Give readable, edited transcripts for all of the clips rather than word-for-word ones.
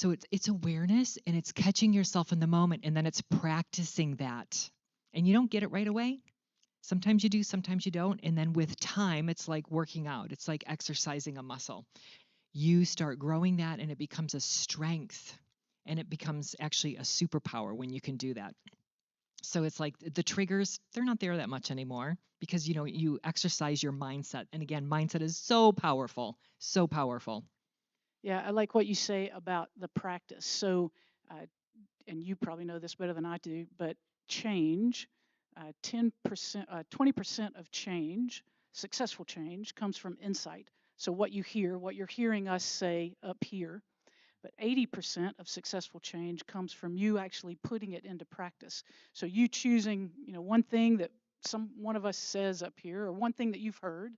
So it's awareness, and it's catching yourself in the moment, and then it's practicing that. And you don't get it right away. Sometimes you do, sometimes you don't. And then with time, it's like working out. It's like exercising a muscle. You start growing that, and it becomes a strength, and it becomes actually a superpower when you can do that. So it's like the triggers, they're not there that much anymore because you exercise your mindset. And again, mindset is so powerful, so powerful. Yeah, I like what you say about the practice. So, uh, and you probably know this better than I do, but change, 10%, 20% of change, successful change, comes from insight. So, what you hear, what you're hearing us say up here, but 80% of successful change comes from you actually putting it into practice. So, you choosing, one thing that one of us says up here, or one thing that you've heard,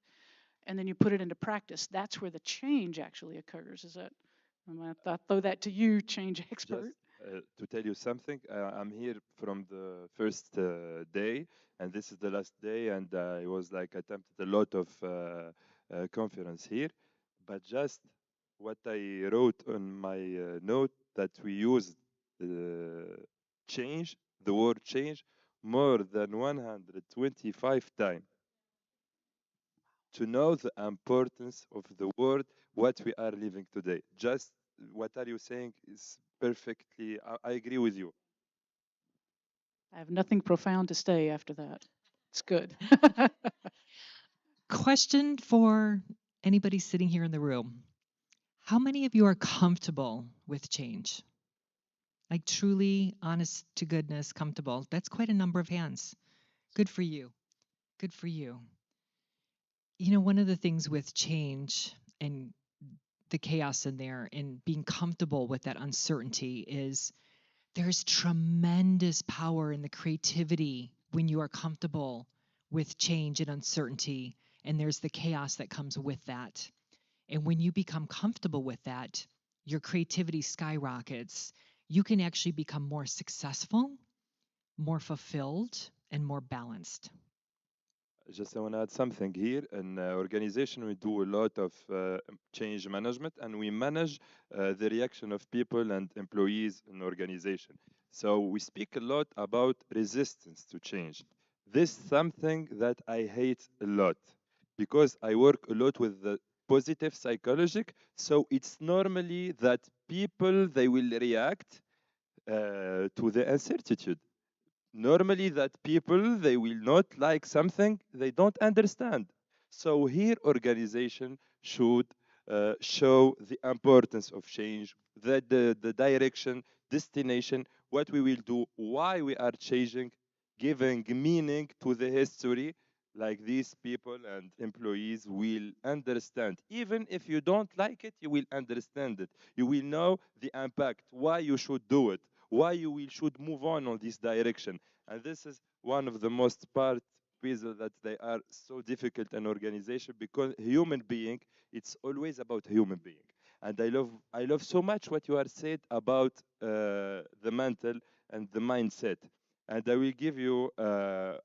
and then you put it into practice. That's where the change actually occurs. Is that? I'm going to throw that to you, change Just expert. to tell you something, I'm here from the first day, and this is the last day, and I was like attempted a lot of conference here, but just what I wrote on my note that we use change, the word change, more than 125 times to know the importance of the word, what we are living today. Just what are you saying is perfectly, I agree with you. I have nothing profound to say after that. It's good. Question for anybody sitting here in the room. How many of you are comfortable with change? Like truly, honest to goodness, comfortable. That's quite a number of hands. Good for you. Good for you. One of the things with change and the chaos in there and being comfortable with that uncertainty is there's tremendous power in the creativity when you are comfortable with change and uncertainty. And there's the chaos that comes with that. And when you become comfortable with that, your creativity skyrockets. You can actually become more successful, more fulfilled, and more balanced. Just I want to add something here. In organization, we do a lot of change management, and we manage the reaction of people and employees in organization. So we speak a lot about resistance to change. This is something that I hate a lot because I work a lot with the positive psychologic. So it's normally that people they will react to the uncertainty. Normally that people they will not like something they don't understand. So here organization should show the importance of change, the direction, destination, what we will do, why we are changing, giving meaning to the history, like these people and employees will understand. Even if you don't like it, you will understand it. You will know the impact, why you should do it, why you will should move on this direction. And this is one of the most part pieces that they are so difficult in organization because human being, it's always about human being. And I love so much what you are said about the mental and the mindset. And I will give you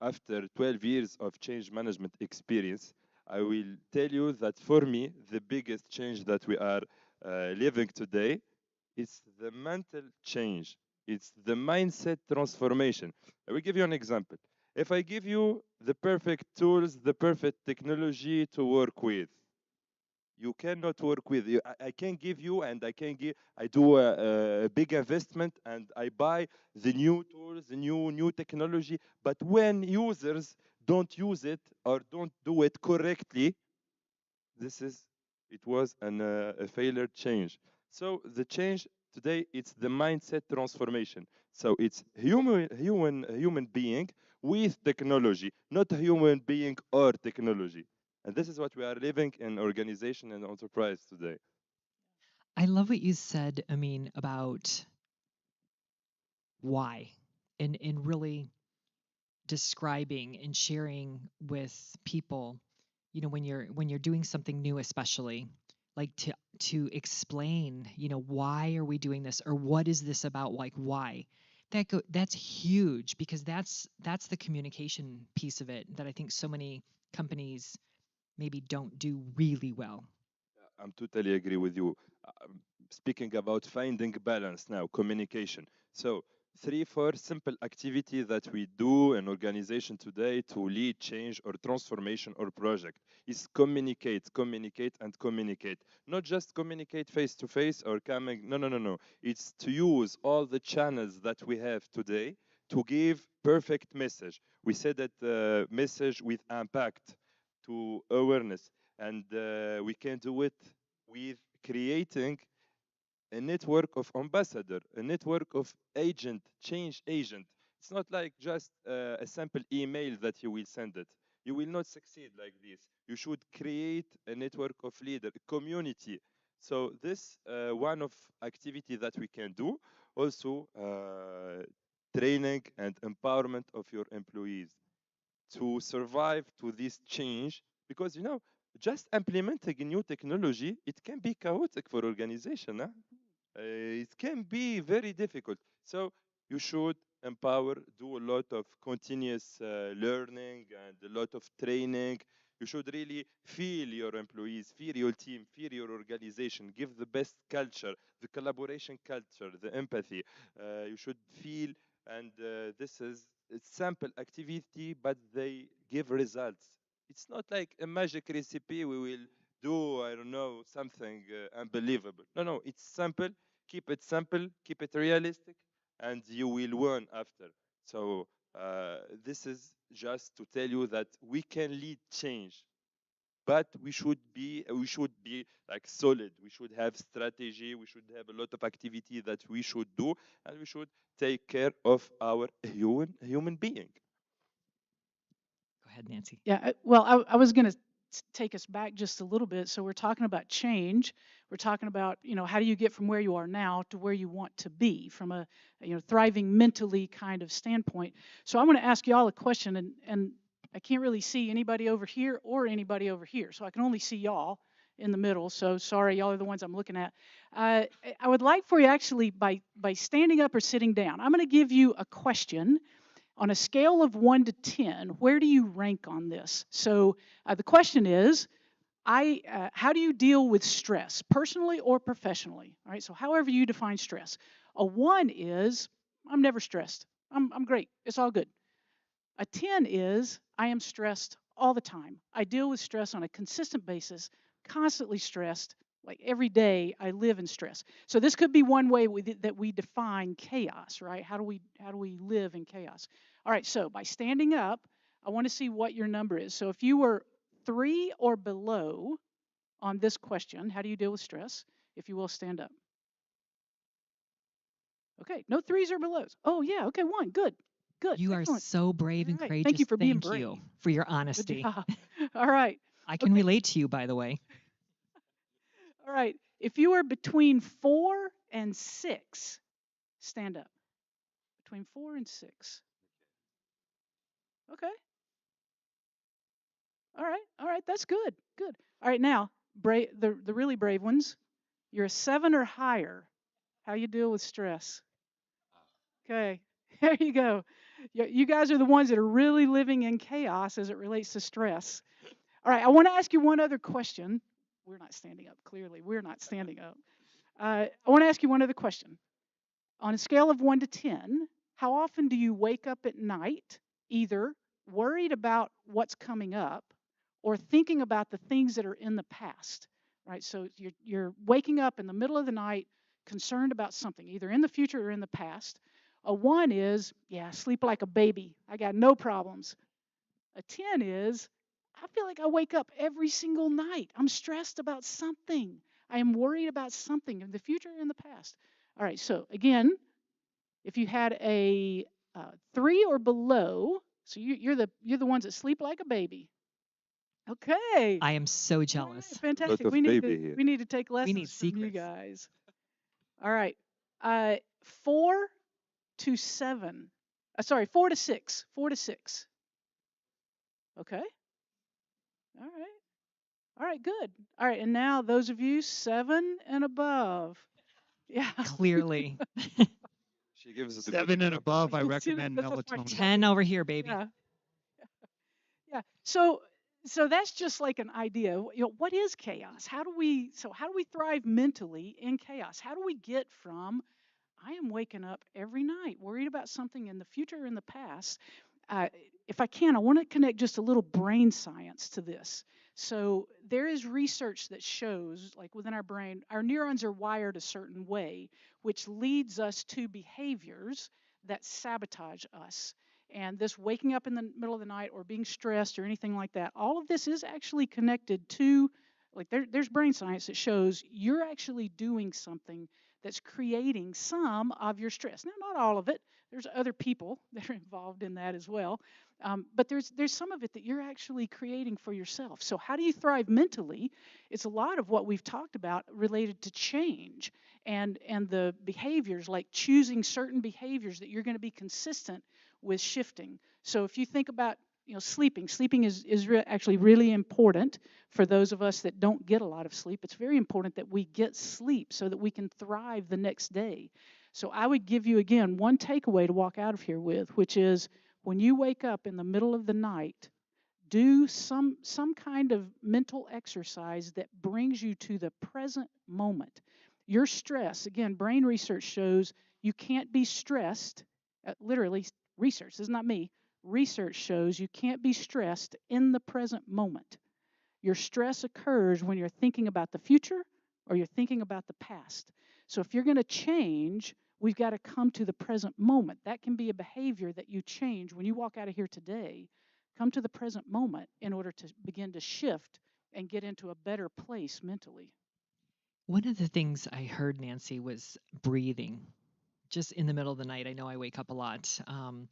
after 12 years of change management experience, I will tell you that for me the biggest change that we are living today is the mental change. It's the mindset transformation. I will give you an example. If I give you the perfect tools, the perfect technology to work with, you cannot work with. I can give you, and I can give. I do a big investment, and I buy the new tools, the new technology. But when users don't use it or don't do it correctly, this is it was a failure change. So the change today it's the mindset transformation. So it's human being with technology, not a human being or technology. And this is what we are living in organization and enterprise today. I love what you said, Amin, about why and really describing and sharing with people, when you're doing something new, especially like to explain, why are we doing this or what is this about, like why. That's huge because that's the communication piece of it that I think so many companies maybe don't do really well. I'm totally agree with you. speaking about finding balance now, communication. So 3, 4 simple activity that we do in organization today to lead change or transformation or project is communicate, communicate, and communicate. Not just communicate face to face or coming. No, no, no, no. It's to use all the channels that we have today to give perfect message. We said that message with impact to awareness, and we can do it with creating a network of ambassador, a network of agent, change agent. It's not like just a simple email that you will send it. You will not succeed like this. You should create a network of leader, a community. So this one of activity that we can do. Also, training and empowerment of your employees to survive to this change, because just implementing a new technology, it can be chaotic for organization. Huh? It can be very difficult. So you should empower, do a lot of continuous learning and a lot of training. You should really feel your employees, feel your team, feel your organization, give the best culture, the collaboration culture, the empathy. You should feel, and this is a sample activity, but they give results. It's not like a magic recipe we will do, I don't know, something unbelievable. No, no, it's simple. Keep it simple, keep it realistic, and you will win after. So this is just to tell you that we can lead change, but we should be like solid. We should have strategy. We should have a lot of activity that we should do, and we should take care of our human being. Go ahead, Nancy. Yeah, well, I was going to take us back just a little bit. So we're talking about change. We're talking about, how do you get from where you are now to where you want to be from a, thriving mentally kind of standpoint. So I want to ask you all a question, and I can't really see anybody over here or anybody over here. So I can only see y'all in the middle. So sorry, y'all are the ones I'm looking at. I would like for you actually by standing up or sitting down, I'm going to give you a question. On a scale of 1 to 10, where do you rank on this? So the question is, how do you deal with stress, personally or professionally? All right, so however you define stress. A 1 is, I'm never stressed. I'm great. It's all good. A 10 is, I am stressed all the time. I deal with stress on a consistent basis, constantly stressed. Like every day, I live in stress. So this could be one way that we define chaos, right? How do we live in chaos? All right. So by standing up, I want to see what your number is. So if you were 3 or below on this question, how do you deal with stress? If you will, stand up. Okay. No 3s or belows. Oh yeah. Okay. 1. Good. Good. You Excellent. are so brave and All right. courageous. Thank you for being Thank you brave. for your Good honesty. job. All right. I can Okay. relate to you, by the way. All right. If you are between 4 and 6, stand up. Between 4 and 6. Okay. All right. All right. That's good. Good. All right. Now, the really brave ones, you're a 7 or higher. How you deal with stress? Okay. There you go. You guys are the ones that are really living in chaos as it relates to stress. All right. I want to ask you one other question. We're not standing up. Clearly, we're not standing up. I want to ask you one other question. On a scale of 1 to 10, how often do you wake up at night either worried about what's coming up or thinking about the things that are in the past? Right? So you're waking up in the middle of the night concerned about something, either in the future or in the past. A 1 is, yeah, sleep like a baby. I got no problems. A 10 is, I feel like I wake up every single night. I'm stressed about something. I am worried about something in the future or in the past. All right, so again, if you had a 3 or below, so you're the ones that sleep like a baby. Okay. I am so All right, jealous. Lot fantastic. of baby here. We need to take We need lessons from you secrets. guys. All right. 4 to 7. Sorry, 4 to 6. 4 to 6. Okay. All right. All right, good. All right, and now those of you 7 and above. Yeah. Clearly. She gives us a 7 good and above, I Two- recommend that's my melatonin. 10 over here, baby. Yeah. Yeah. So So that's just like an idea. What is chaos? How do we thrive mentally in chaos? How do we get from I am waking up every night worried about something in the future or in the past. Uh, if I can, I want to connect just a little brain science to this. So there is research that shows, like within our brain, our neurons are wired a certain way, which leads us to behaviors that sabotage us. And this waking up in the middle of the night or being stressed or anything like that, all of this is actually connected to, like there's brain science that shows you're actually doing something that's creating some of your stress. Now, not all of it. There's other people that are involved in that as well. But there's some of it that you're actually creating for yourself. So how do you thrive mentally? It's a lot of what we've talked about related to change and the behaviors, like choosing certain behaviors that you're going to be consistent with shifting. So if you think about sleeping is actually really important for those of us that don't get a lot of sleep. It's very important that we get sleep so that we can thrive the next day. So I would give you again one takeaway to walk out of here with, which is when you wake up in the middle of the night, do some kind of mental exercise that brings you to the present moment. Your stress, again, brain research shows you can't be stressed, literally research, this is not me. Research shows you can't be stressed in the present moment. Your stress occurs when you're thinking about the future or you're thinking about the past. So if you're going to change, we've got to come to the present moment. That can be a behavior that you change when you walk out of here today. Come to the present moment in order to begin to shift and get into a better place mentally. One of the things I heard, Nancy, was breathing. Just in the middle of the night, I know I wake up a lot, and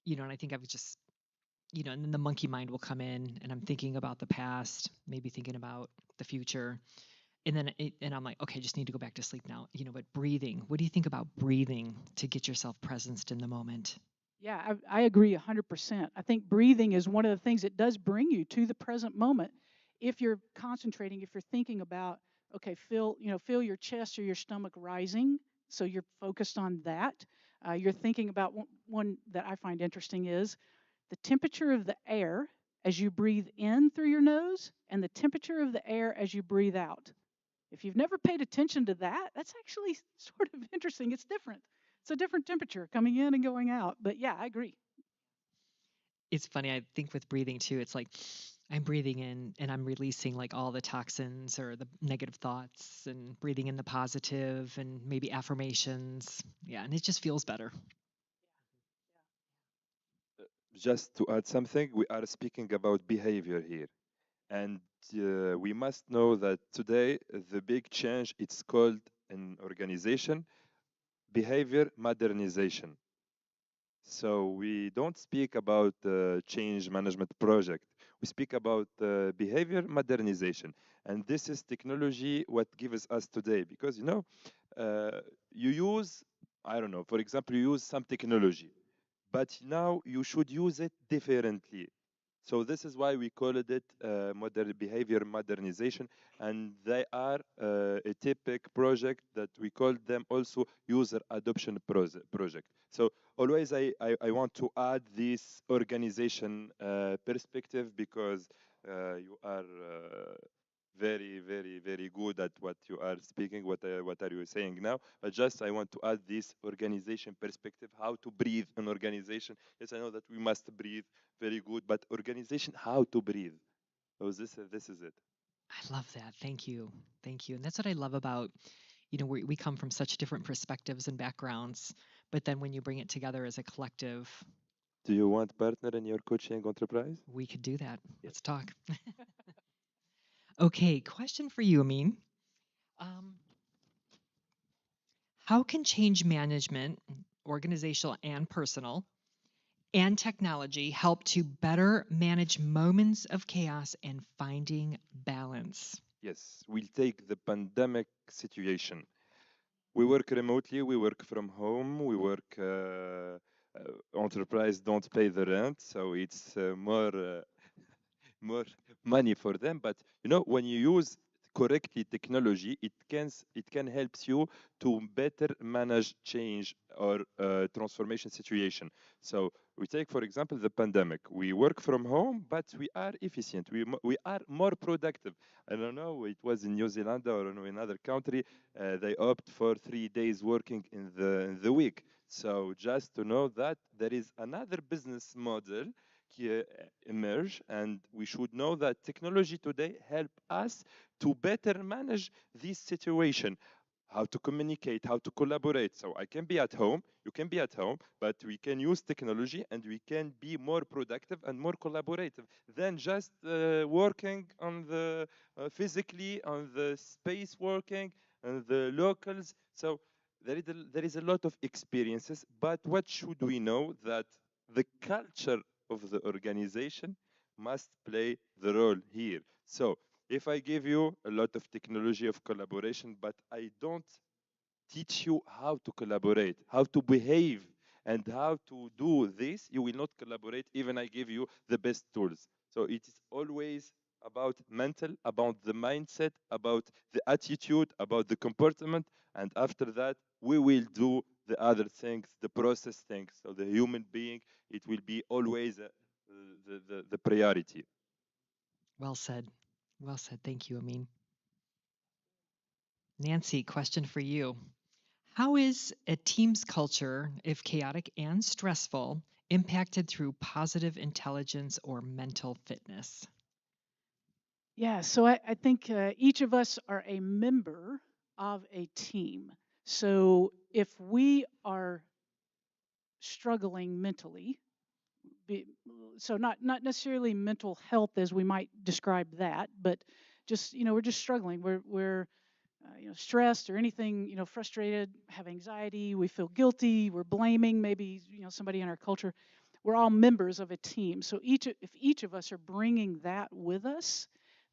I think I was just, and then the monkey mind will come in, and I'm thinking about the past, maybe thinking about the future, and I'm like, okay, I just need to go back to sleep now. But breathing. What do you think about breathing to get yourself presenced in the moment? Yeah, I agree 100%. I think breathing is one of the things that does bring you to the present moment. If you're concentrating, if you're thinking about, okay, feel your chest or your stomach rising, so you're focused on that. You're thinking about one that I find interesting is the temperature of the air as you breathe in through your nose and the temperature of the air as you breathe out. If you've never paid attention to that, that's actually sort of interesting. It's different. It's a different temperature coming in and going out. But yeah, I agree. It's funny, I think with breathing too, it's like I'm breathing in and I'm releasing like all the toxins or the negative thoughts and breathing in the positive and maybe affirmations. Yeah, and it just feels better. Just to add something, we are speaking about behavior here. And we must know that today the big change, it's called in organization behavior modernization. So we don't speak about change management project. We speak about behavior modernization, and this is technology what gives us today. Because you use, I don't know, for example, you use some technology, but now you should use it differently. So this is why we call it modern behavior modernization, and they are a typical project that we call them also user adoption project. So always I want to add this organization perspective because you are very, very, very good at what you are speaking, what are you saying now. But just I want to add this organization perspective, how to breathe an organization. Yes, I know that we must breathe very good, but organization, how to breathe. So this is it. I love that. Thank you. Thank you. And that's what I love about, we come from such different perspectives and backgrounds, but then when you bring it together as a collective, Do you want partner in your coaching enterprise? we could do that. Yes. Let's talk. Okay, question for you, Amin. Um, how can change management, organizational and personal, and technology help to better manage moments of chaos and finding balance? Yes, we'll take the pandemic situation. We work remotely, we work from home, we work enterprise don't pay the rent, so it's more money for them. But when you use correctly technology, it can help you to better manage change or transformation situation. So we take, for example, the pandemic. We work from home, but we are efficient. We are more productive. I don't know, it was in New Zealand or in another country, they opt for 3 days working in the week. So just to know that there is another business model emerge, and we should know that technology today help us to better manage this situation, how to communicate, how to collaborate. So I can be at home, you can be at home, but we can use technology and we can be more productive and more collaborative than just working on the physically on the space working and the locals. So there is a lot of experiences, but what should we know that the culture of the organization must play the role here. So if I give you a lot of technology of collaboration, but I don't teach you how to collaborate, how to behave, and how to do this, you will not collaborate even I give you the best tools. So it is always about mental, about the mindset, about the attitude, about the comportment, and after that, we will do the other things, the process things. So the human being, it will be always the priority. Well said. Well said. Thank you, Amin. Nancy, question for you. How is a team's culture, if chaotic and stressful, impacted through positive intelligence or mental fitness? Yeah, so I think each of us are a member of a team. So if we are struggling mentally, be, so not necessarily mental health as we might describe that, but just we're just struggling. We're stressed or anything, frustrated, have anxiety, we feel guilty, we're blaming maybe somebody in our culture. We're all members of a team. So if each of us are bringing that with us,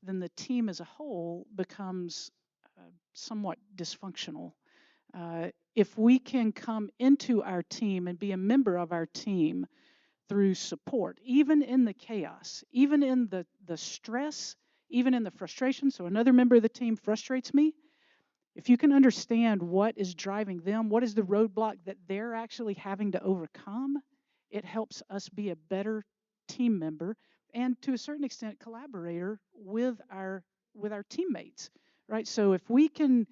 then the team as a whole becomes somewhat dysfunctional. If we can come into our team and be a member of our team through support, even in the chaos, even in the stress, even in the frustration. So another member of the team frustrates me. If you can understand what is driving them, what is the roadblock that they're actually having to overcome, it helps us be a better team member and to a certain extent collaborator with our teammates, right? So if we can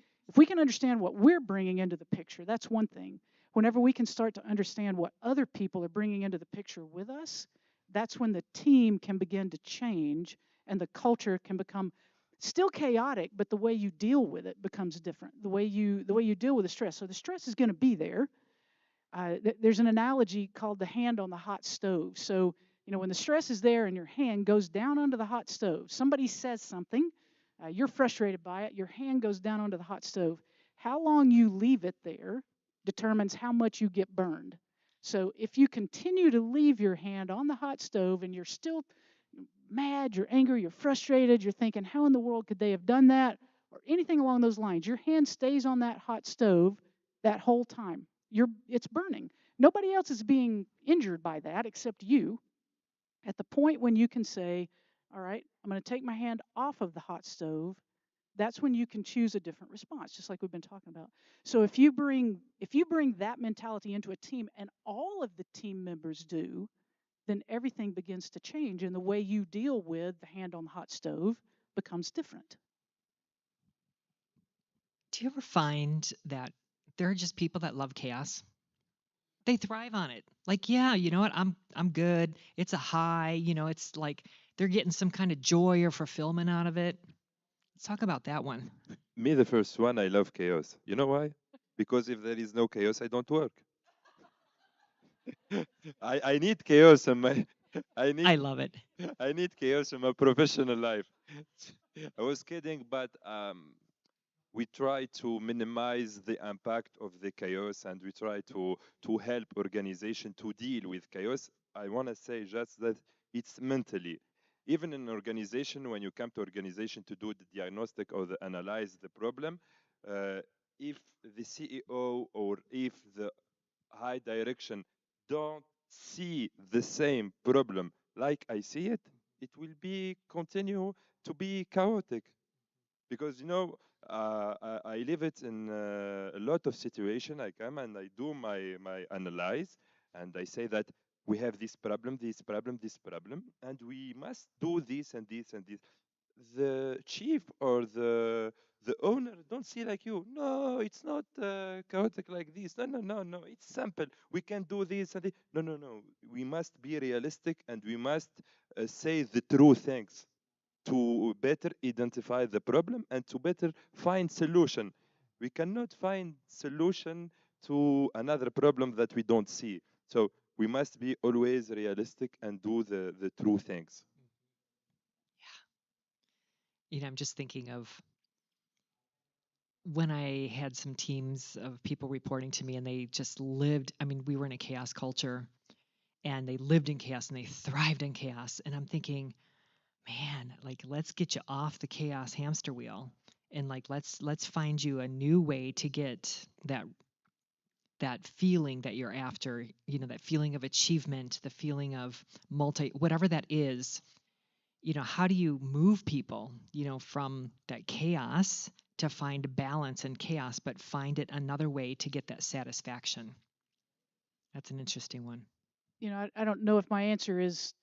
understand what we're bringing into the picture, that's one thing. Whenever we can start to understand what other people are bringing into the picture with us, that's when the team can begin to change and the culture can become still chaotic, but the way you deal with it becomes different. The way you deal with the stress. So the stress is going to be there. There's an analogy called the hand on the hot stove. So when the stress is there and your hand goes down onto the hot stove, somebody says something, you're frustrated by it, your hand goes down onto the hot stove. How long you leave it there determines how much you get burned. So if you continue to leave your hand on the hot stove and you're still mad, you're angry, you're frustrated, you're thinking, how in the world could they have done that? Or anything along those lines. Your hand stays on that hot stove that whole time. It's burning. Nobody else is being injured by that except you. At the point when you can say, all right, I'm going to take my hand off of the hot stove, that's when you can choose a different response, just like we've been talking about. So if you bring that mentality into a team and all of the team members do, then everything begins to change and the way you deal with the hand on the hot stove becomes different. Do you ever find that there are just people that love chaos? They thrive on it. Like, yeah, you know what? I'm good. It's a high, it's like they're getting some kind of joy or fulfillment out of it. Let's talk about that one. Me, the first one, I love chaos. You know why? Because if there is no chaos, I don't work. I need chaos in my I I need love it. I need chaos in my professional life. I was kidding, but we try to minimize the impact of the chaos, and we try to help organization to deal with chaos. I want to say just that it's mentally. Even in organization, when you come to organization to do the diagnostic or the analyze the problem, uh, if the CEO or if the high direction don't see the same problem like I see it, it will be continue to be chaotic. because I live it in a lot of situation. I come and I do my analyze, and I say that we have this problem, this problem, this problem, and we must do this and this and this. The chief or the owner don't see like you. No, it's not chaotic like this. No, no, no, no. It's simple. We can do this and this. No, no, no. We must be realistic and we must say the true things to better identify the problem and to better find solution. We cannot find solution to another problem that we don't see. So we must be always realistic and do the true things. I'm just thinking of when I had some teams of people reporting to me and they just lived, I mean, we were in a chaos culture and they lived in chaos and they thrived in chaos. And I'm thinking, man, like let's get you off the chaos hamster wheel and like let's find you a new way to get that feeling that you're after, that feeling of achievement, the feeling of whatever that is. How do you move people, from that chaos to find balance in chaos, but find it another way to get that satisfaction? That's an interesting one. I don't know if my answer is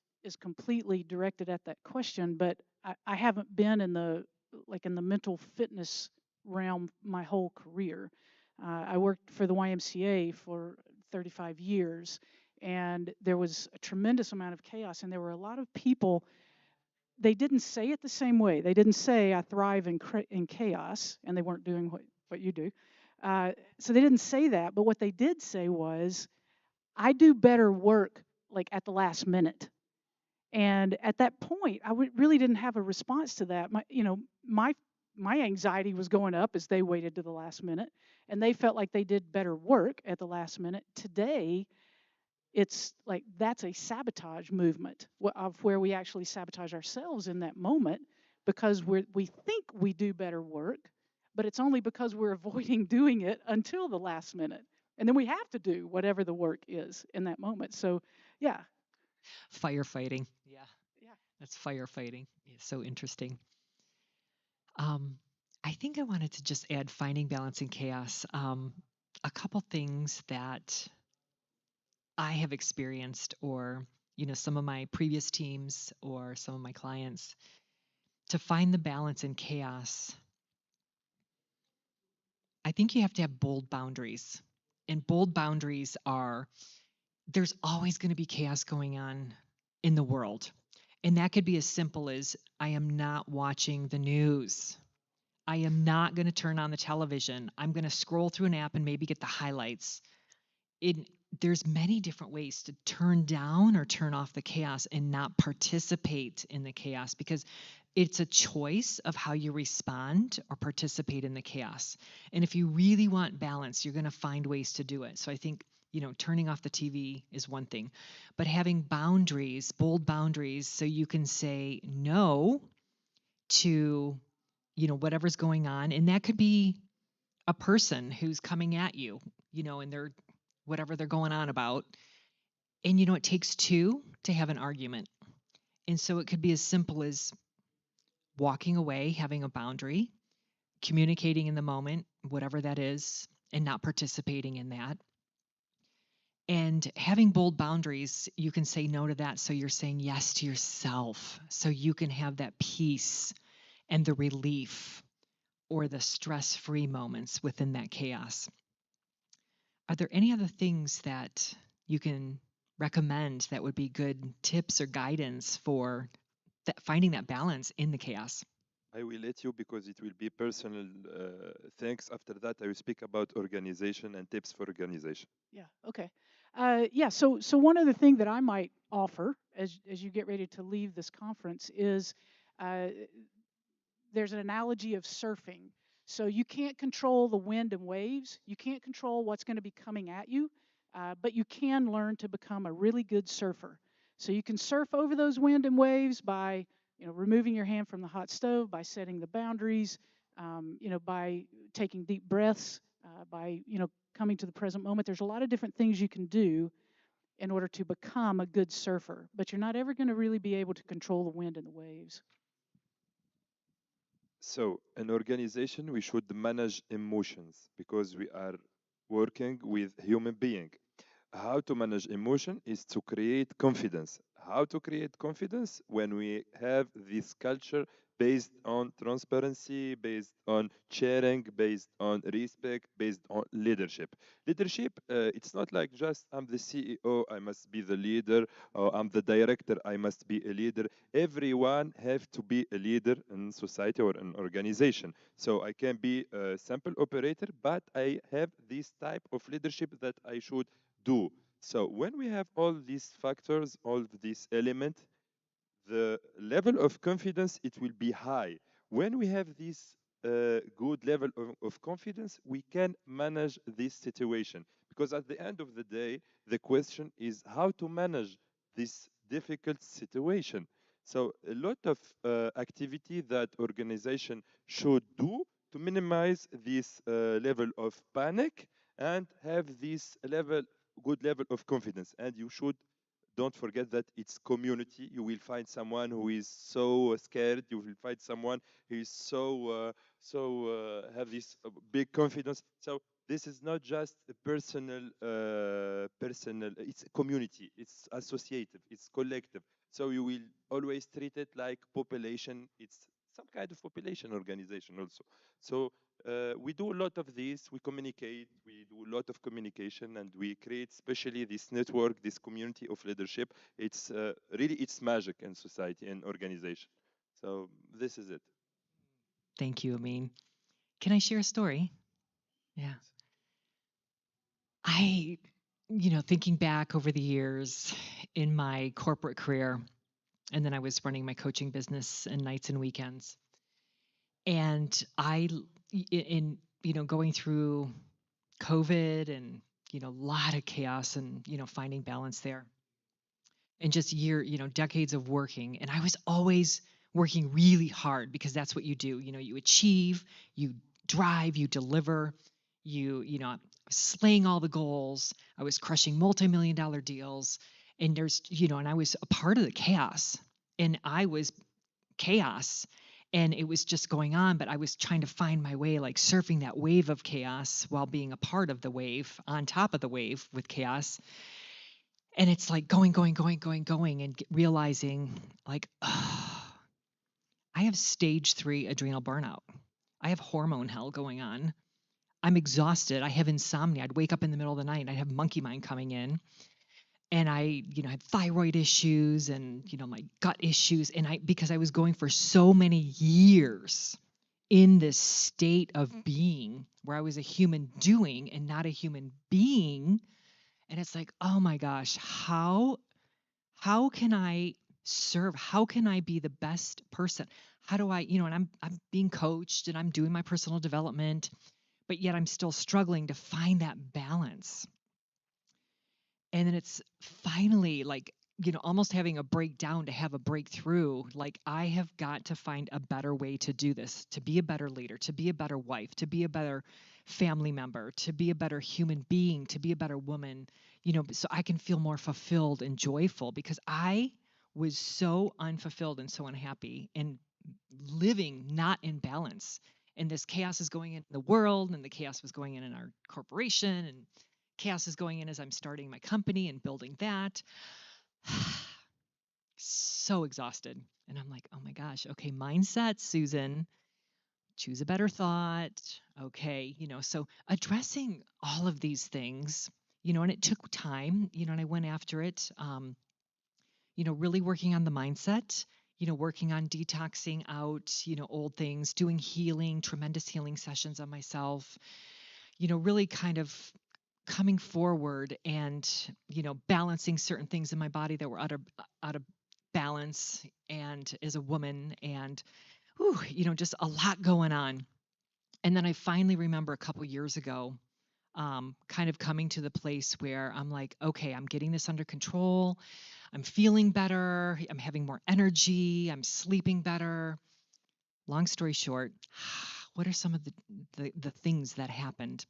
completely directed at that question, but I haven't been in the mental fitness realm my whole career. I worked for the YMCA for 35 years, and there was a tremendous amount of chaos, and there were a lot of people. They didn't say it the same way. They didn't say I thrive in chaos, and they weren't doing what you do. So they didn't say that, but what they did say was I do better work like at the last minute. And at that point, really didn't have a response to that. My anxiety was going up as they waited to the last minute, and they felt like they did better work at the last minute. Today, it's like that's a sabotage movement of where we actually sabotage ourselves in that moment because we think we do better work, but it's only because we're avoiding doing it until the last minute. And then we have to do whatever the work is in that moment. So, yeah. Firefighting. Yeah. Yeah. That's firefighting. It's so interesting. I think I wanted to just add finding balance in chaos. A couple things that I have experienced, or some of my previous teams or some of my clients, to find the balance in chaos. I think you have to have bold boundaries. And bold boundaries are there's always going to be chaos going on in the world. And that could be as simple as I am not watching the news. I am not going to turn on the television. I'm going to scroll through an app and maybe get the highlights. There's many different ways to turn down or turn off the chaos and not participate in the chaos, because it's a choice of how you respond or participate in the chaos. And if you really want balance, you're going to find ways to do it. So I think, turning off the TV is one thing, but having boundaries, bold boundaries, so you can say no to, whatever's going on. And that could be a person who's coming at you, and they're whatever they're going on about. And, it takes two to have an argument. And so it could be as simple as walking away, having a boundary, communicating in the moment, whatever that is, and not participating in that. And having bold boundaries, you can say no to that. So you're saying yes to yourself. So you can have that peace and the relief or the stress-free moments within that chaos. Are there any other things that you can recommend that would be good tips or guidance for finding that balance in the chaos? I will let you because it will be personal things. After that, I will speak about organization and tips for organization. Yeah. Okay. Yeah. So one other thing that I might offer as you get ready to leave this conference is uh, there's an analogy of surfing. So you can't control the wind and waves. You can't control what's going to be coming at you, but you can learn to become a really good surfer. So you can surf over those wind and waves by removing your hand from the hot stove, by setting the boundaries, by taking deep breaths, by coming to the present moment. There's a lot of different things you can do in order to become a good surfer, but you're not ever going to really be able to control the wind and the waves. So, in organization, we should manage emotions because we are working with human being. How to manage emotion is to create confidence. How to create confidence? When we have this culture based on transparency, based on sharing, based on respect, based on leadership. Leadership, it's not like just I'm the CEO, I must be the leader, or I'm the director, I must be a leader. Everyone have to be a leader in society or an organization. So I can be a simple operator, but I have this type of leadership that I should do. So when we have all these factors, all these elements, the level of confidence, it will be high. When we have this good level of confidence, we can manage this situation. Because at the end of the day, the question is how to manage this difficult situation. So a lot of activity that organization should do to minimize this level of panic and have this good level of confidence. And you should don't forget that it's community. You will find someone who is so scared. You will find someone who is so have this big confidence. So this is not just a personal. It's a community. It's associative. It's collective. So you will always treat it like population. It's some kind of population organization also. So we do a lot of this. We communicate. We do a lot of communication, and we create, especially this network, this community of leadership. It's really it's magic in society and organization. So this is it. Thank you, Amin. Can I share a story? Yeah. I, thinking back over the years in my corporate career, and then I was running my coaching business and nights and weekends. And going through COVID and, a lot of chaos and, finding balance there and just decades of working. And I was always working really hard because that's what you do. You achieve, you drive, you deliver, slaying all the goals. I was crushing multi-million-dollar deals. And and I was a part of the chaos. And I was chaos. And it was just going on, but I was trying to find my way, like surfing that wave of chaos while being a part of the wave, on top of the wave with chaos. And it's like going, and realizing like, I have stage 3 adrenal burnout. I have hormone hell going on. I'm exhausted. I have insomnia. I'd wake up in the middle of the night and I'd have monkey mind coming in. And I, had thyroid issues and, my gut issues. And because I was going for so many years in this state of being where I was a human doing and not a human being. And it's like, oh my gosh, how can I serve? How can I be the best person? How do I, and I'm being coached and I'm doing my personal development, but yet I'm still struggling to find that balance. And then it's finally like, almost having a breakdown to have a breakthrough. Like, I have got to find a better way to do this, to be a better leader, to be a better wife, to be a better family member, to be a better human being, to be a better woman, so I can feel more fulfilled and joyful, because I was so unfulfilled and so unhappy and living not in balance. And this chaos is going in the world, and the chaos was going in our corporation, and chaos is going in as I'm starting my company and building that. So exhausted. And I'm like, oh my gosh, okay, mindset, Susan, choose a better thought. Okay, so addressing all of these things, and it took time, and I went after it, really working on the mindset, working on detoxing out, old things, doing healing, tremendous healing sessions on myself, really kind of coming forward and, balancing certain things in my body that were out of balance, and as a woman, and just a lot going on. And then I finally remember a couple years ago, kind of coming to the place where I'm like, okay, I'm getting this under control. I'm feeling better. I'm having more energy. I'm sleeping better. Long story short, what are some of the things that happened?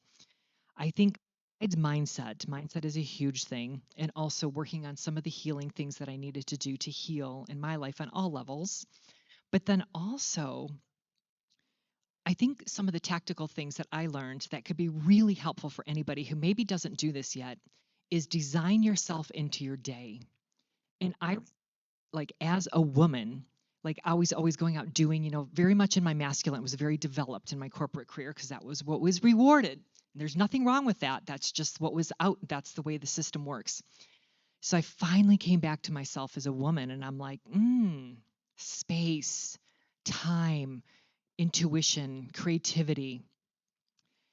I think it's mindset. Mindset is a huge thing. And also working on some of the healing things that I needed to do to heal in my life on all levels. But then also I think some of the tactical things that I learned that could be really helpful for anybody who maybe doesn't do this yet is design yourself into your day. And I, like, as a woman, like I was always going out doing, very much in my masculine, was very developed in my corporate career because that was what was rewarded. And there's nothing wrong with that. That's just what was out. That's the way the system works. So I finally came back to myself as a woman and I'm like, space, time, intuition, creativity.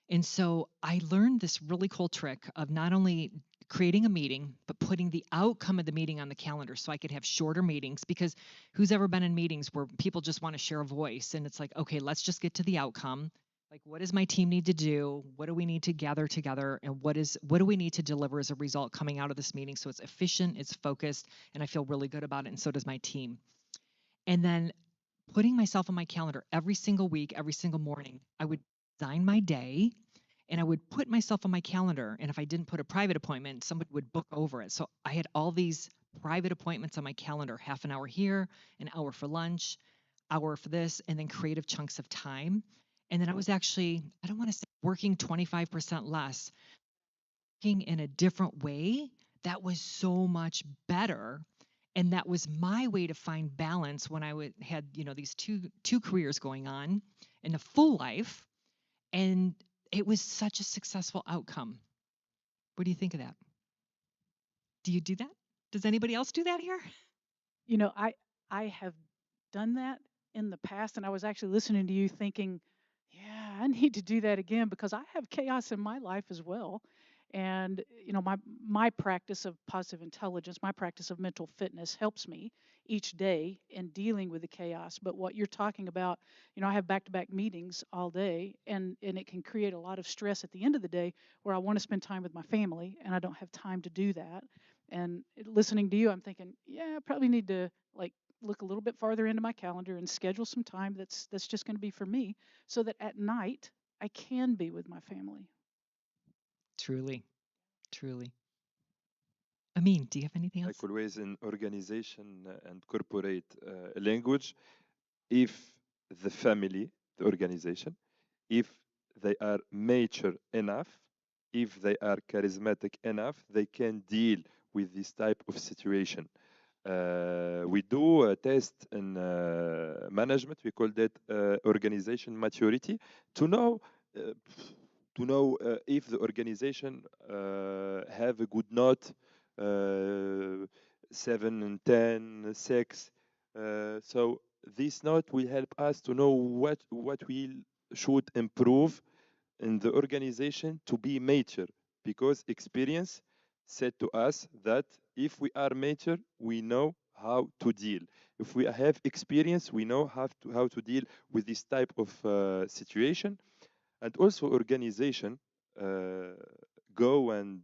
And so I learned this really cool trick of not only creating a meeting, but putting the outcome of the meeting on the calendar so I could have shorter meetings. Because who's ever been in meetings where people just want to share a voice and it's like, okay, let's just get to the outcome. Like, what does my team need to do? What do we need to gather together? And what do we need to deliver as a result coming out of this meeting? So it's efficient, it's focused, and I feel really good about it. And so does my team. And then putting myself on my calendar every single week, every single morning, I would design my day and I would put myself on my calendar. And if I didn't put a private appointment, somebody would book over it. So I had all these private appointments on my calendar, half an hour here, an hour for lunch, hour for this, and then creative chunks of time. And then I was actually, I don't want to say working 25% less, working in a different way that was so much better. And that was my way to find balance when I had, these two careers going on in a full life. And it was such a successful outcome. What do you think of that? Do you do that? Does anybody else do that here? You know, I have done that in the past, and I was actually listening to you thinking, yeah, I need to do that again because I have chaos in my life as well. And my practice of positive intelligence, my practice of mental fitness helps me each day in dealing with the chaos. But what you're talking about, I have back-to-back meetings all day, and it can create a lot of stress at the end of the day where I want to spend time with my family and I don't have time to do that. And listening to you, I'm thinking, yeah, I probably need to like look a little bit farther into my calendar and schedule some time that's just going to be for me so that at night I can be with my family. Truly, truly. Amin, do you have anything Like else? always in organization and corporate language, if the family, the organization, if they are mature enough, if they are charismatic enough, they can deal with this type of situation. We do a test in management. We call that organization maturity to know uh, if the organization have a good note, 7 and 10, 6. So this note will help us to know what we should improve in the organization to be mature, because experience said to us that if we are mature, we know how to deal. If we have experience, we know how to deal with this type of situation. And also organization, uh, go and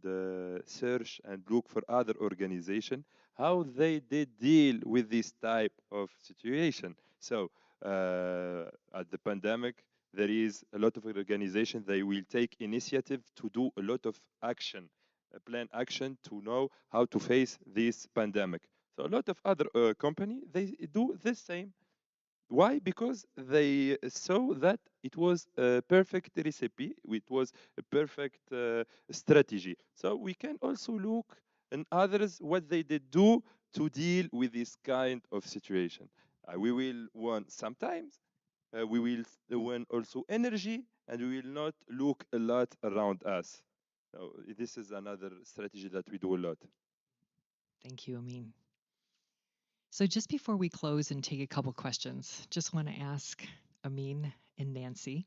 search and look for other organization how they did deal with this type of situation. So at the pandemic, there is a lot of organization, they will take initiative to do a lot of action, plan action to know how to face this pandemic. So a lot of other company, they do the same. Why? Because they saw that it was a perfect recipe, it was a perfect strategy. So we can also look in others what they did do to deal with this kind of situation. We will want sometimes, we will want also energy, and we will not look a lot around us. So this is another strategy that we do a lot. Thank you, Amin. So just before we close and take a couple questions, just want to ask Amin and Nancy,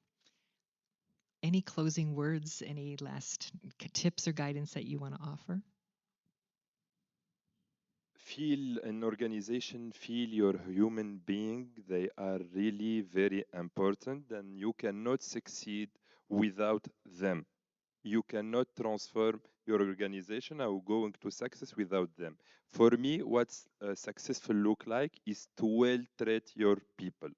any closing words, any last tips or guidance that you want to offer? Feel an organization, feel your human being. They are really very important, and you cannot succeed without them. You cannot transform your organization or going to success without them. For me, what's successful look like is to well treat your people.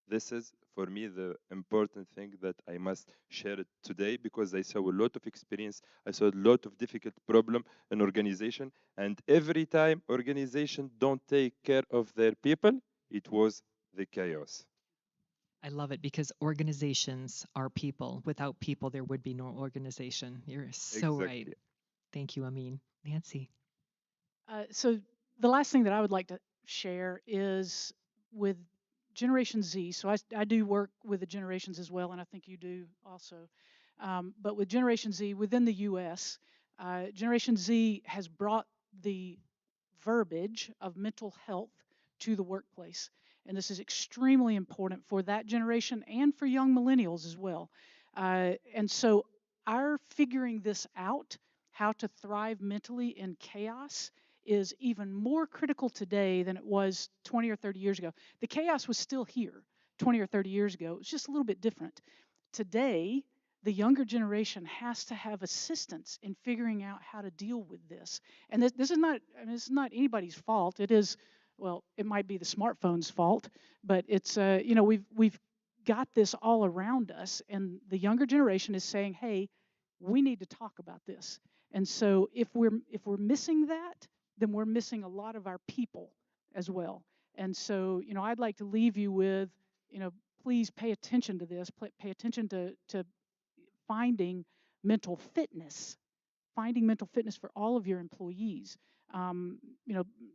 This is for me the important thing that I must share it today, because I saw a lot of experience. I saw a lot of difficult problem in organization, and every time organization don't take care of their people, it was the chaos. I love it because organizations are people. Without people, there would be no organization. You're so right. Exactly. Thank you, Amin. Nancy. So the last thing that I would like to share is with Generation Z. So I do work with the generations as well, and I think you do also. But with Generation Z within the U.S., Generation Z has brought the verbiage of mental health to the workplace. And this is extremely important for that generation and for young millennials as well. And so, our figuring this out, how to thrive mentally in chaos, is even more critical today than it was 20 or 30 years ago. The chaos was still here 20 or 30 years ago, it was just a little bit different. Today, the younger generation has to have assistance in figuring out how to deal with this. And this is not, I mean, this is not anybody's fault. It is, well, it might be the smartphone's fault, but it's, we've got this all around us, and the younger generation is saying, hey, we need to talk about this. And so if we're missing that, then we're missing a lot of our people as well. And so, I'd like to leave you with, please pay attention to this. Pay attention to finding mental fitness, finding mental fitness for all of your employees. Um,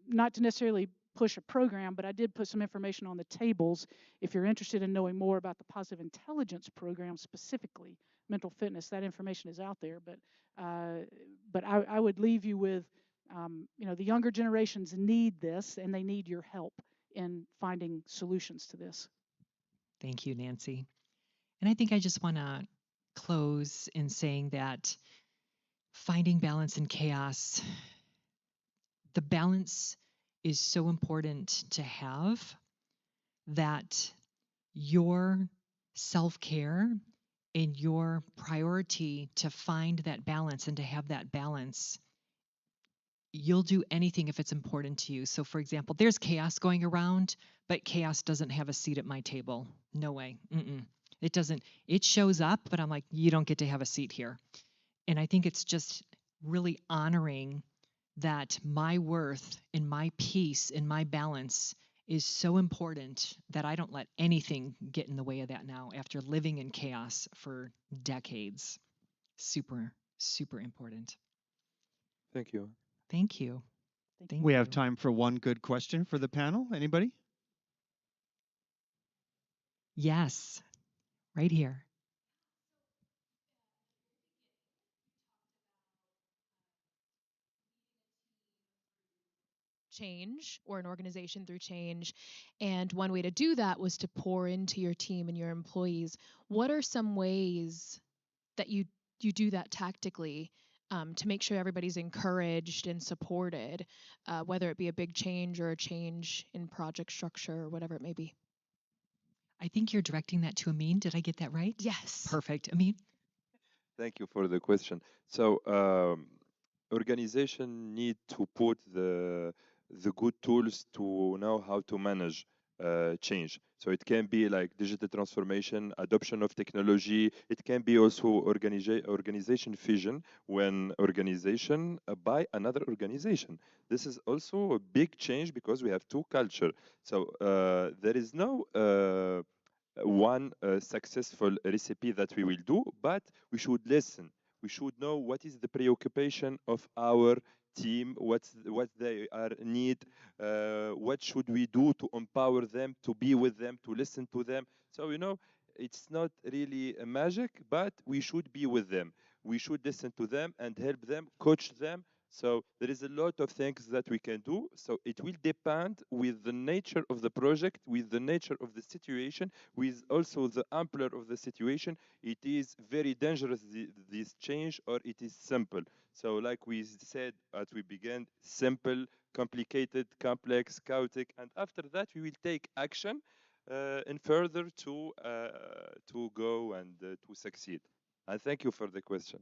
Not to necessarily push a program, but I did put some information on the tables. If you're interested in knowing more about the Positive Intelligence program specifically, mental fitness, that information is out there. But I would leave you with, the younger generations need this, and they need your help in finding solutions to this. Thank you, Nancy. And I think I just want to close in saying that finding balance in chaos, the balance is so important to have that your self care and your priority to find that balance and to have that balance, you'll do anything if it's important to you. So, for example, there's chaos going around, but chaos doesn't have a seat at my table. No way. It doesn't. It shows up, but I'm like, you don't get to have a seat here. And I think it's just really honoring that my worth and my peace and my balance is so important that I don't let anything get in the way of that now after living in chaos for decades. Super, super important. Thank you. Thank you. Thank Thank We have you. time for one good question for the panel. Anybody? Yes, right here. change or an organization through change. And one way to do that was to pour into your team and your employees. What are some ways that you do that tactically to make sure everybody's encouraged and supported, whether it be a big change or a change in project structure or whatever it may be? I think you're directing that to Amin. Did I get that right? Yes. Perfect. Amin? Thank you for the question. So, organization need to put the good tools to know how to manage change. So it can be like digital transformation, adoption of technology. It can be also organization vision when organization buy another organization. This is also a big change because we have two culture. So there is no one successful recipe that we will do, but we should listen. We should know what is the preoccupation of our team, what they are need, what should we do to empower them, to be with them, to listen to them. So it's not really a magic, but we should be with them. We should listen to them and help them, coach them. So there is a lot of things that we can do. So it will depend with the nature of the project, with the nature of the situation, with also the ampler of the situation. It is very dangerous, this change, or it is simple. So like we said as we began, simple, complicated, complex, chaotic, and after that we will take action and further to go and to succeed. And thank you for the question.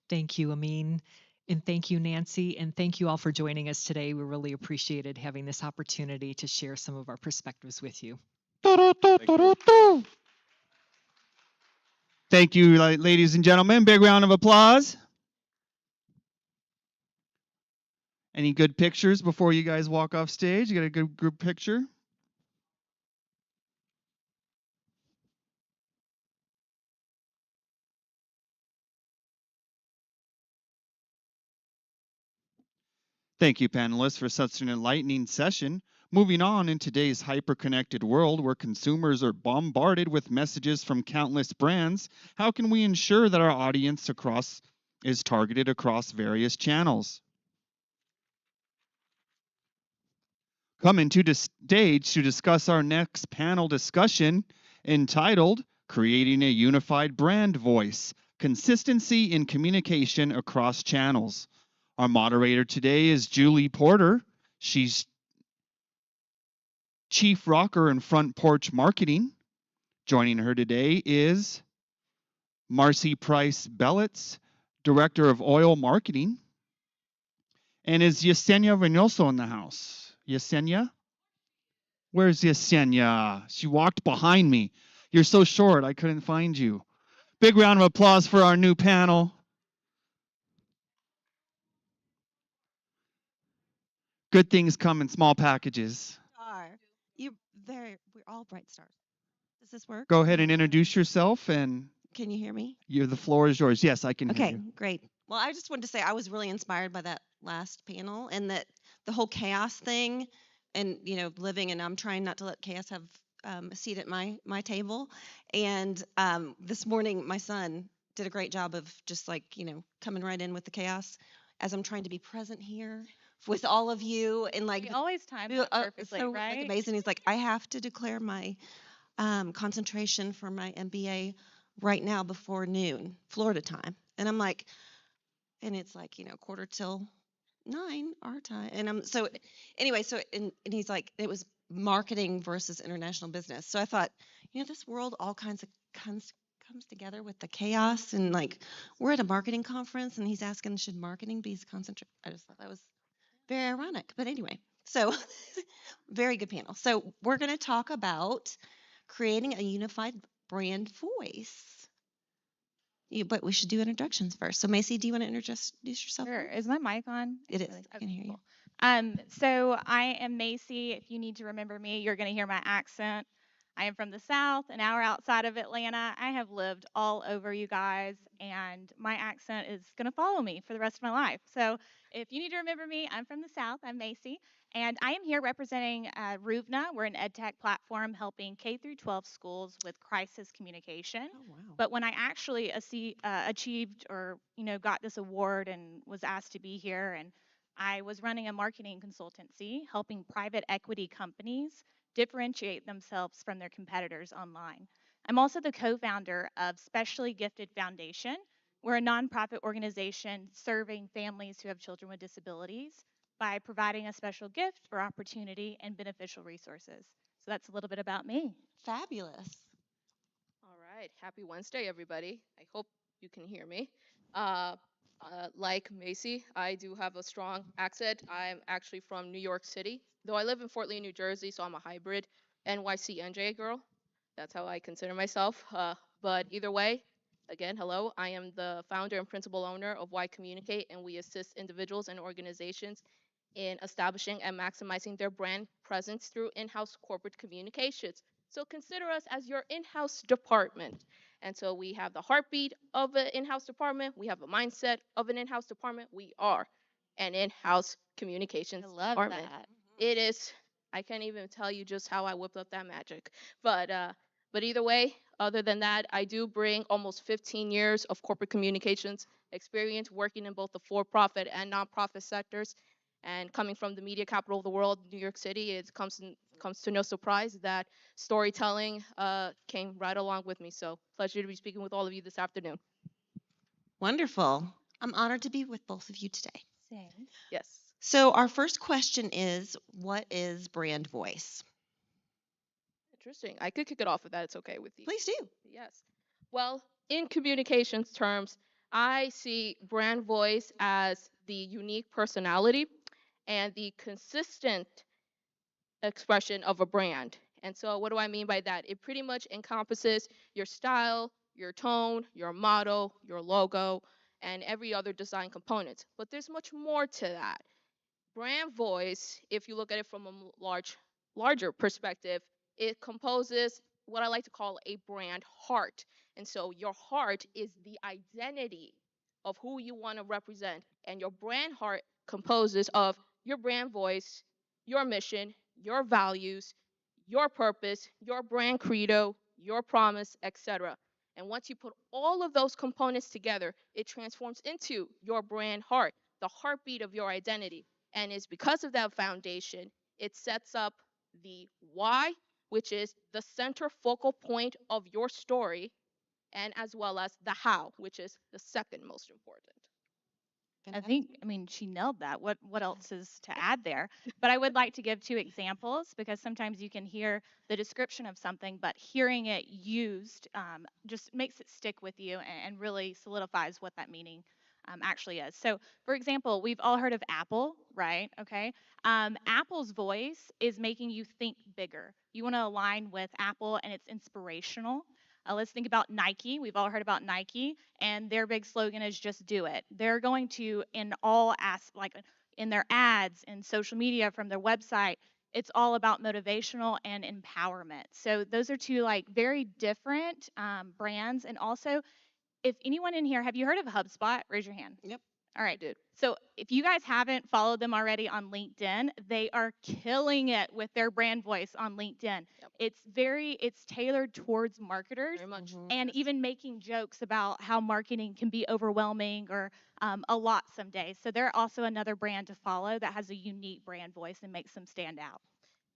Thank you, Amin. And thank you, Nancy. And thank you all for joining us today. We really appreciated having this opportunity to share some of our perspectives with you. Thank you, ladies and gentlemen. Big round of applause. Any good pictures before you guys walk off stage? You got a good group picture? Thank you, panelists, for such an enlightening session. Moving on, in today's hyper-connected world where consumers are bombarded with messages from countless brands, how can we ensure that our audience is targeted across various channels? Coming to the stage to discuss our next panel discussion entitled Creating a Unified Brand Voice, Consistency in Communication Across Channels. Our moderator today is Julie Porter. She's Chief Rocker and Front Porch Marketing. Joining her today is Marcy Price Bellitz, Director of Oil Marketing. And is Yesenia Reynoso in the house? Yesenia? Where's Yesenia? She walked behind me. You're so short, I couldn't find you. Big round of applause for our new panel. Good things come in small packages. We're all bright stars. Does this work? Go ahead and introduce yourself, and Can you hear me? the floor is yours. Yes, I can hear Okay, you. great. Well, I just wanted to say I was really inspired by that last panel and that the whole chaos thing and living, and I'm trying not to let chaos have a seat at my table. And this morning my son did a great job of just like, coming right in with the chaos as I'm trying to be present here with all of you and like We always time it's that perfectly, so like right? amazing. He's like, I have to declare my concentration for my MBA right now before noon, Florida time. And I'm like, and it's like, 8:45 our time. And I'm so anyway, and he's like, it was marketing versus international business. So I thought, this world all kinds of comes together with the chaos and like we're at a marketing conference and he's asking should marketing be concentrate. I just thought that was very ironic. But anyway, so very good panel. So we're going to talk about creating a unified brand voice. But we should do introductions first. So Macy, do you want to introduce yourself? Sure. first? Is my mic on? It It's is. really- I can hear you. cool. So I am Macy. If you need to remember me, you're going to hear my accent. I am from the South, an hour outside of Atlanta. I have lived all over you guys, and my accent is going to follow me for the rest of my life. So if you need to remember me, I'm from the South. I'm Macy, and I am here representing Ruvna. We're an ed tech platform helping K through 12 schools with crisis communication. Oh wow. But when I actually achieved or got this award and was asked to be here, and I was running a marketing consultancy helping private equity companies differentiate themselves from their competitors online. I'm also the co-founder of Specially Gifted Foundation. We're a nonprofit organization serving families who have children with disabilities by providing a special gift or opportunity and beneficial resources. So that's a little bit about me. Fabulous. All right, happy Wednesday, everybody. I hope you can hear me. Like Macy, I do have a strong accent. I'm actually from New York City, though I live in Fort Lee, New Jersey, so I'm a hybrid NYC NJ girl. That's how I consider myself. But either way, again, hello. I am the founder and principal owner of Why Communicate, and we assist individuals and organizations in establishing and maximizing their brand presence through in-house corporate communications. So consider us as your in-house department. And so we have the heartbeat of an in-house department. We have a mindset of an in-house department. We are an in-house communications I love department. that. It is, I can't even tell you just how I whipped up that magic. But either way, other than that, I do bring almost 15 years of corporate communications experience working in both the for-profit and nonprofit sectors. And coming from the media capital of the world, New York City, it comes to no surprise that storytelling came right along with me. So pleasure to be speaking with all of you this afternoon. Wonderful. I'm honored to be with both of you today. Same. Yes. So our first question is, what is brand voice? Interesting. I could kick it off if that's okay with you. Please do. Yes. Well, in communications terms, I see brand voice as the unique personality and the consistent expression of a brand. And so what do I mean by that? It pretty much encompasses your style, your tone, your motto, your logo, and every other design component. But there's much more to that. Brand voice, if you look at it from a larger perspective, it composes what I like to call a brand heart. And so your heart is the identity of who you want to represent, and your brand heart composes of your brand voice, your mission, your values, your purpose, your brand credo, your promise, etc. And once you put all of those components together, it transforms into your brand heart, the heartbeat of your identity. And it's because of that foundation, it sets up the why, which is the center focal point of your story, and as well as the how, which is the second most important. I mean, she nailed that. What else is to add there? But I would like to give 2 examples because sometimes you can hear the description of something, but hearing it used just makes it stick with you and really solidifies what that meaning actually is. So, for example, we've all heard of Apple, right? Okay. Apple's voice is making you think bigger. You want to align with Apple, and it's inspirational. Let's think about Nike. We've all heard about Nike, and their big slogan is "Just do it." They're going to, in all like in their ads, in social media, from their website, it's all about motivational and empowerment. So those are two like very different brands. And also, if anyone in here, have you heard of HubSpot? Raise your hand. Yep. All I right. did. So if you guys haven't followed them already on LinkedIn, they are killing it with their brand voice on LinkedIn. Yep. It's tailored towards marketers, Very much. and Yes. even making jokes about how marketing can be overwhelming or a lot some days. So they're also another brand to follow that has a unique brand voice and makes them stand out.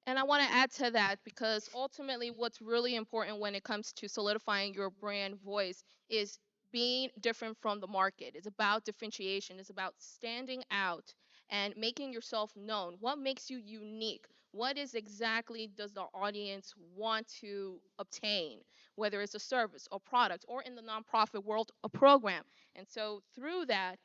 And I want to add to that because ultimately, what's really important when it comes to solidifying your brand voice is being different from the market. It's about differentiation, it's about standing out and making yourself known. What makes you unique? What is exactly does the audience want to obtain, whether it's a service or product or in the nonprofit world, a program? And so, through that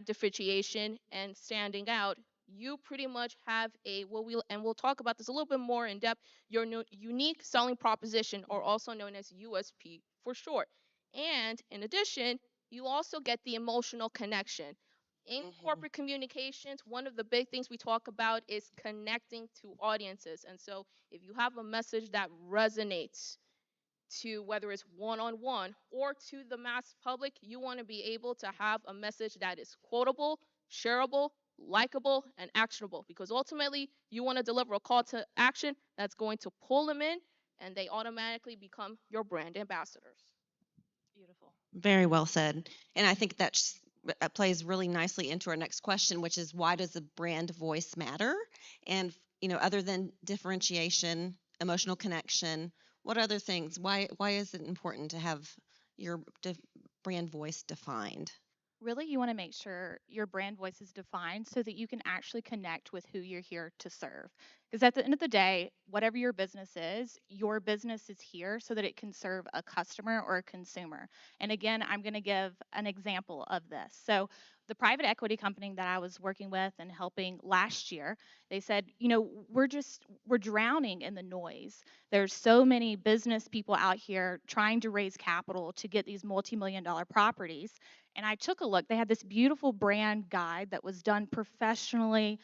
differentiation and standing out, you pretty much have a we'll talk about this a little bit more in depth, your unique selling proposition, or also known as USP for short. And in addition, you also get the emotional connection. In corporate communications, one of the big things we talk about is connecting to audiences. And so if you have a message that resonates to whether it's one-on-one or to the mass public, you want to be able to have a message that is quotable, shareable, likable, and actionable, because ultimately you want to deliver a call to action that's going to pull them in, and they automatically become your brand ambassadors. Beautiful. Very well said. And I think that plays really nicely into our next question, which is why does the brand voice matter? And, other than differentiation, emotional connection, what other things? Why is it important to have your brand voice defined? Really, you want to make sure your brand voice is defined so that you can actually connect with who you're here to serve. Because at the end of the day, whatever your business is here so that it can serve a customer or a consumer. And again, I'm going to give an example of this. So, the private equity company that I was working with and helping last year, they said, we're drowning in the noise. There's so many business people out here trying to raise capital to get these multi-million-dollar properties. And I took a look. They had this beautiful brand guide that was done professionally.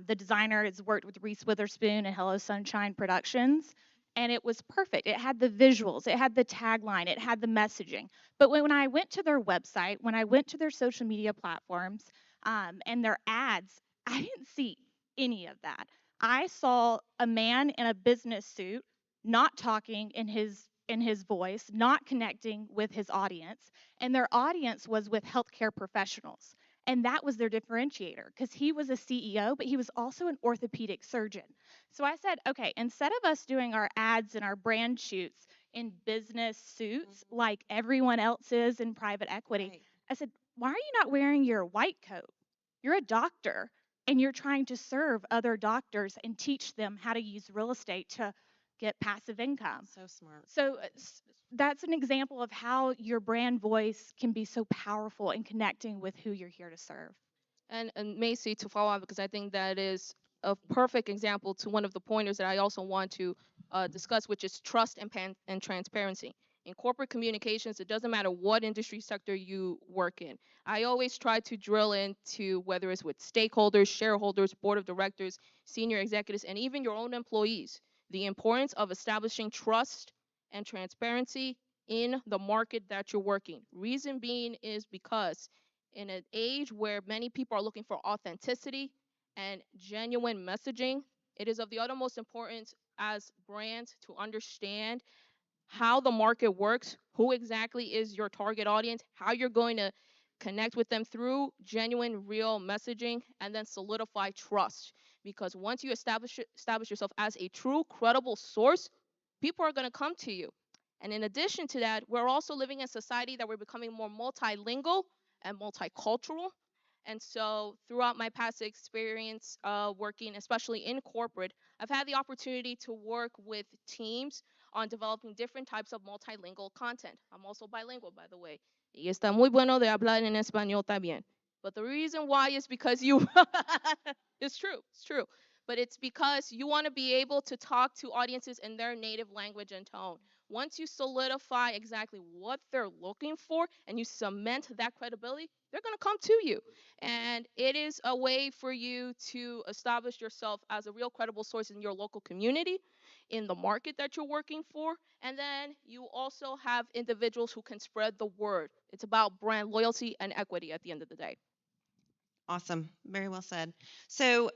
The designer has worked with Reese Witherspoon and Hello Sunshine Productions, and it was perfect. It had the visuals, it had the tagline, it had the messaging. But when I went to their website, when I went to their social media platforms and their ads, I didn't see any of that. I saw a man in a business suit not talking in his voice, not connecting with his audience, and their audience was with healthcare professionals. And that was their differentiator because he was a CEO, but he was also an orthopedic surgeon. So I said, okay, instead of us doing our ads and our brand shoots in business suits like everyone else is in private equity, Right. I said, why are you not wearing your white coat? You're a doctor and you're trying to serve other doctors and teach them how to use real estate to get passive income. So smart. So that's an example of how your brand voice can be so powerful in connecting with who you're here to serve. And Macy, to follow up, because I think that is a perfect example to one of the pointers that I also want to discuss, which is trust and transparency. In corporate communications, it doesn't matter what industry sector you work in. I always try to drill into whether it's with stakeholders, shareholders, board of directors, senior executives, and even your own employees, the importance of establishing trust and transparency in the market that you're working. Reason being is because in an age where many people are looking for authenticity and genuine messaging. It is of the utmost importance as brands to understand how the market works, who exactly is your target audience, how you're going to connect with them through genuine, real messaging, and then solidify trust. Because once you establish yourself as a true, credible source, people are going to come to you. And in addition to that, we're also living in a society that we're becoming more multilingual and multicultural. And so, throughout my past experience working, especially in corporate, I've had the opportunity to work with teams on developing different types of multilingual content. I'm also bilingual, by the way. Y está muy bueno de hablar en español también. But the reason why is because you, it's true. But it's because you want to be able to talk to audiences in their native language and tone. Once you solidify exactly what they're looking for and you cement that credibility, they're going to come to you. And it is a way for you to establish yourself as a real credible source in your local community, in the market that you're working for. And then you also have individuals who can spread the word. It's about brand loyalty and equity at the end of the day. Awesome. Very well said. So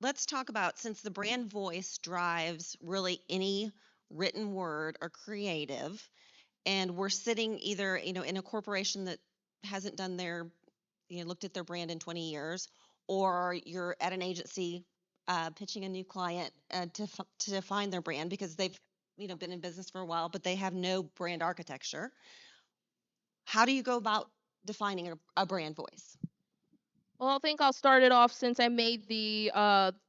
let's talk about, since the brand voice drives really any written word or creative, and we're sitting either, in a corporation that hasn't done their, looked at their brand in 20 years, or you're at an agency pitching a new client to define their brand because they've, been in business for a while, but they have no brand architecture. How do you go about defining a brand voice? Well, I think I'll start it off since I made the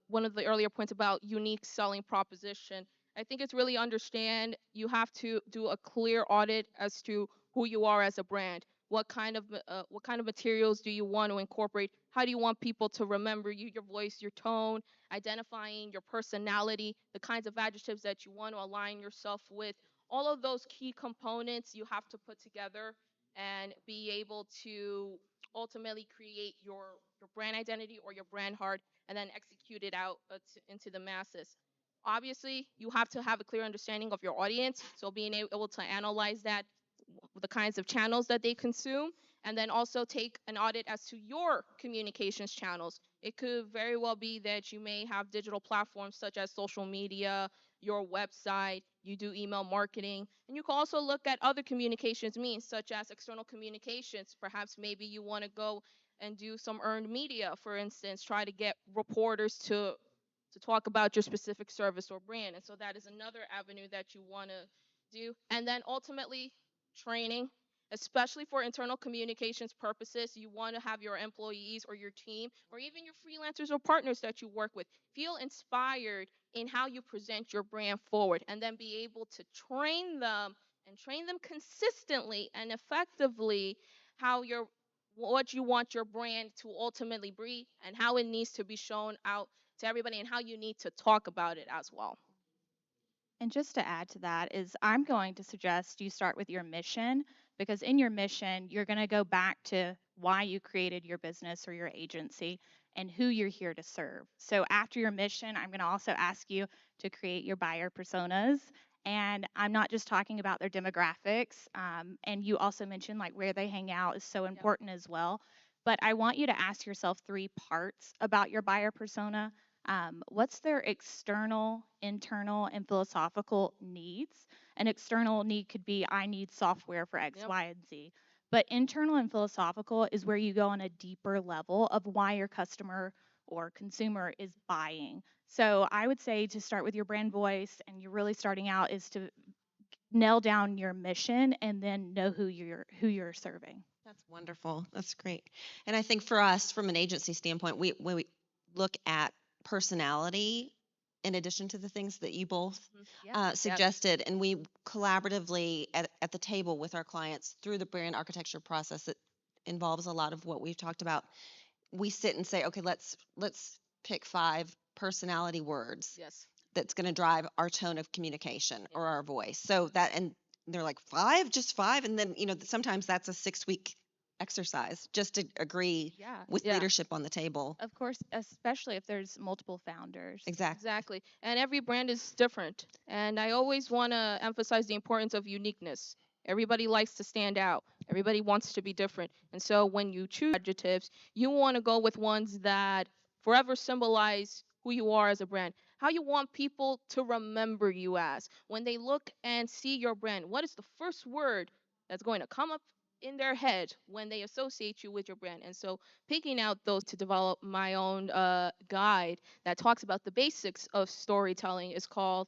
one of the earlier points about unique selling proposition. I think it's really understand you have to do a clear audit as to who you are as a brand. What kind of materials do you want to incorporate? How do you want people to remember you, your voice, your tone, identifying your personality, the kinds of adjectives that you want to align yourself with. All of those key components you have to put together and be able to ultimately create your brand identity or your brand heart and then execute it out into the masses. Obviously, you have to have a clear understanding of your audience, so being able to analyze that, the kinds of channels that they consume, and then also take an audit as to your communications channels. It could very well be that you may have digital platforms such as social media, your website, you do email marketing, and you can also look at other communications means such as external communications. Perhaps maybe you want to go and do some earned media, for instance, try to get reporters to talk about your specific service or brand. And so that is another avenue that you want to do. And then ultimately, training, especially for internal communications purposes. You want to have your employees or your team or even your freelancers or partners that you work with feel inspired in how you present your brand forward and then be able to train them consistently and effectively how your what you want your brand to ultimately be and how it needs to be shown out to everybody and how you need to talk about it as well. And just to add to that is I'm going to suggest you start with your mission, because in your mission, you're going to go back to why you created your business or your agency and who you're here to serve. So after your mission, I'm going to also ask you to create your buyer personas. And I'm not just talking about their demographics. And you also mentioned like where they hang out is so important as well. But I want you to ask yourself 3 parts about your buyer persona. What's their external, internal, and philosophical needs? An external need could be, I need software for X, Yep. Y, and Z. But internal and philosophical is where you go on a deeper level of why your customer or consumer is buying. So I would say to start with your brand voice and you're really starting out is to nail down your mission and then know who you're serving. That's wonderful. That's great. And I think for us, from an agency standpoint, when we look at personality in addition to the things that you both Yeah. suggested, and we collaboratively at the table with our clients through the brand architecture process that involves a lot of what we've talked about. We sit and say, okay, let's pick 5 personality words Yes. that's going to drive our tone of communication or our voice. So that, and they're like, 5, just 5, and then sometimes that's a 6-week exercise just to agree Yeah. with Yeah. leadership on the table. Of course, especially if there's multiple founders. Exactly. Exactly. And every brand is different. And I always want to emphasize the importance of uniqueness. Everybody likes to stand out. Everybody wants to be different. And so when you choose adjectives, you want to go with ones that forever symbolize who you are as a brand, how you want people to remember you as. When they look and see your brand, what is the first word that's going to come up in their head when they associate you with your brand? And so picking out those to develop my own guide that talks about the basics of storytelling is called